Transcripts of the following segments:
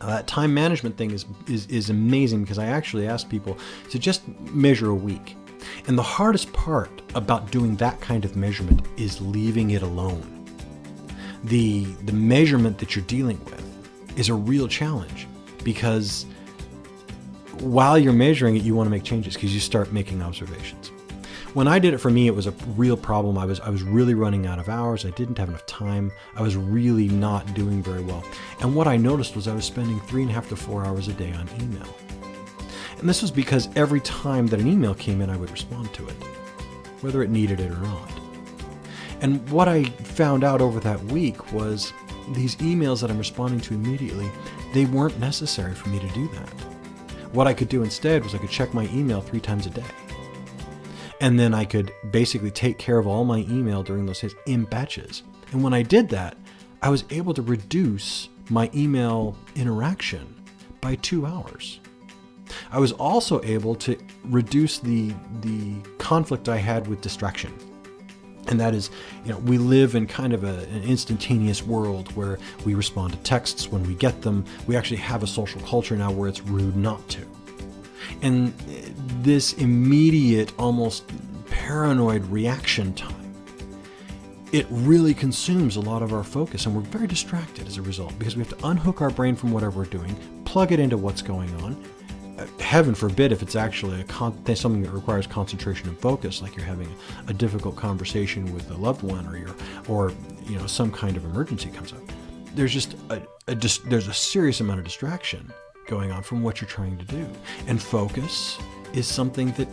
That time management thing is amazing, because I actually ask people to just measure a week. And the hardest part about doing that kind of measurement is leaving it alone. The measurement that you're dealing with is a real challenge, because while you're measuring it, you want to make changes because you start making observations. When I did it, for me, it was a real problem. I was really running out of hours. I didn't have enough time. I was really not doing very well. And what I noticed was I was spending 3.5 to 4 hours a day on email. And this was because every time that an email came in, I would respond to it, whether it needed it or not. And what I found out over that week was these emails that I'm responding to immediately, they weren't necessary for me to do that. What I could do instead was I could check my email 3 times a day. And then I could basically take care of all my email during those days in batches. And when I did that, I was able to reduce my email interaction by 2 hours. I was also able to reduce the conflict I had with distraction. And that is, we live in kind of an instantaneous world where we respond to texts when we get them. We actually have a social culture now where it's rude not to. And this immediate, almost paranoid reaction time, it really consumes a lot of our focus, and we're very distracted as a result, because we have to unhook our brain from whatever we're doing, plug it into what's going on. Heaven forbid if it's actually something that requires concentration and focus, like you're having a difficult conversation with a loved one, or some kind of emergency comes up. There's just there's a serious amount of distraction going on from what you're trying to do. And focus is something that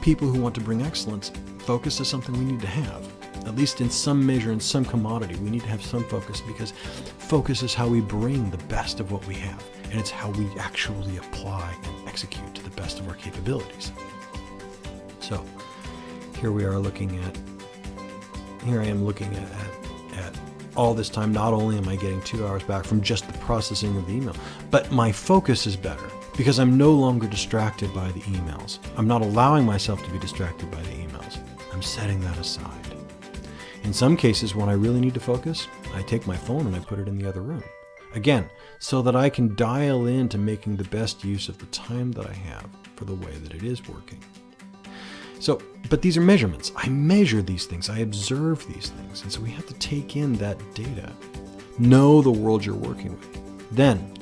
people who want to bring excellence, focus is something we need to have. At least in some measure, in some commodity, we need to have some focus, because focus is how we bring the best of what we have. And it's how we actually apply and execute to the best of our capabilities. So here I am looking at all this time. Not only am I getting 2 hours back from just the processing of the email, but my focus is better because I'm no longer distracted by the emails. I'm not allowing myself to be distracted by the emails. I'm setting that aside. In some cases, when I really need to focus, I take my phone and I put it in the other room. Again, so that I can dial in to making the best use of the time that I have for the way that it is working. So, but these are measurements. I measure these things. I observe these things. And so we have to take in that data. Know the world you're working with. Then,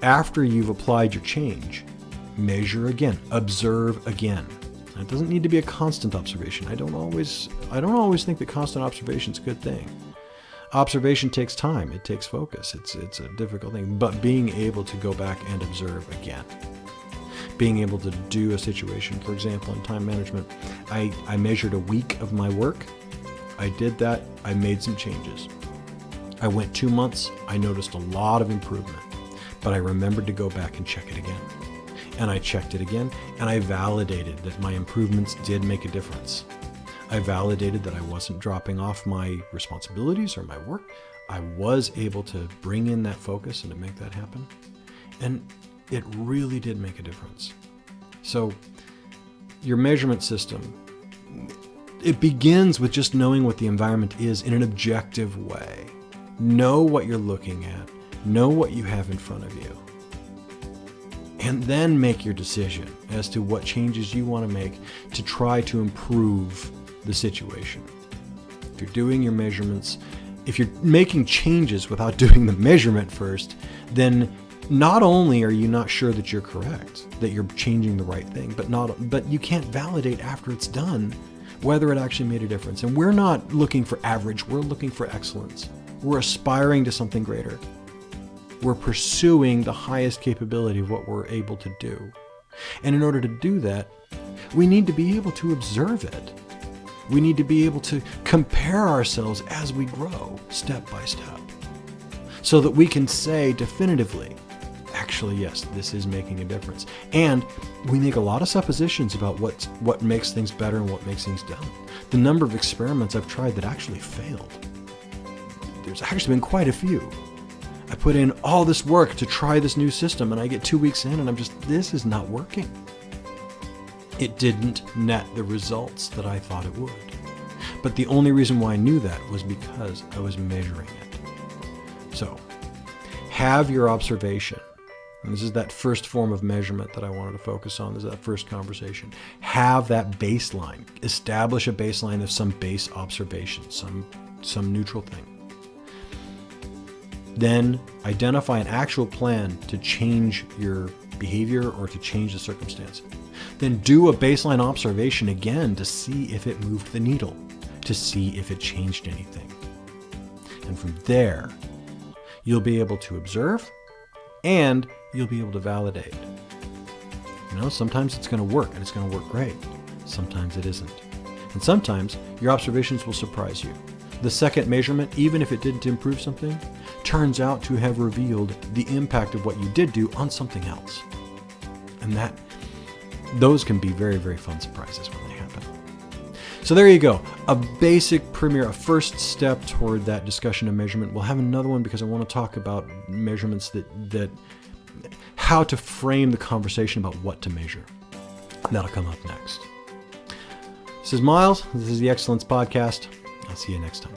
after you've applied your change, measure again, observe again. Now, it doesn't need to be a constant observation. I don't always think that constant observation is a good thing. Observation takes time. It takes focus. It's a difficult thing. But being able to go back and observe again, being able to do a situation, for example, in time management, I measured a week of my work. I did that. I made some changes. I went 2 months. I noticed a lot of improvement, but I remembered to go back and check it again. And I checked it again, and I validated that my improvements did make a difference. I validated that I wasn't dropping off my responsibilities or my work. I was able to bring in that focus and to make that happen. And it really did make a difference. So your measurement system, it begins with just knowing what the environment is in an objective way. Know what you're looking at. Know what you have in front of you. And then make your decision as to what changes you want to make to try to improve the situation. If you're doing your measurements, if you're making changes without doing the measurement first, then not only are you not sure that you're correct, that you're changing the right thing, but you can't validate after it's done whether it actually made a difference. And we're not looking for average, we're looking for excellence. We're aspiring to something greater. We're pursuing the highest capability of what we're able to do. And in order to do that, we need to be able to observe it. We need to be able to compare ourselves as we grow, step by step, so that we can say definitively, actually, yes, this is making a difference. And we make a lot of suppositions about what makes things better and what makes things dumb. The number of experiments I've tried that actually failed, there's actually been quite a few. I put in all this work to try this new system, and I get 2 weeks in and this is not working. It didn't net the results that I thought it would. But the only reason why I knew that was because I was measuring it. So, have your observation. And this is that first form of measurement that I wanted to focus on. This is that first conversation. Have that baseline. Establish a baseline of some base observation, some neutral thing. Then identify an actual plan to change your behavior or to change the circumstance. Then do a baseline observation again to see if it moved the needle, to see if it changed anything. And from there, you'll be able to observe and you'll be able to validate. Sometimes it's going to work and it's going to work great. Sometimes it isn't. And sometimes your observations will surprise you. The second measurement, even if it didn't improve something, turns out to have revealed the impact of what you did do on something else. And those can be very, very fun surprises when they happen. So there you go. A basic premiere, a first step toward that discussion of measurement. We'll have another one because I want to talk about measurements that how to frame the conversation about what to measure. That'll come up next. This is Miles. This is the Excellence Podcast. I'll see you next time.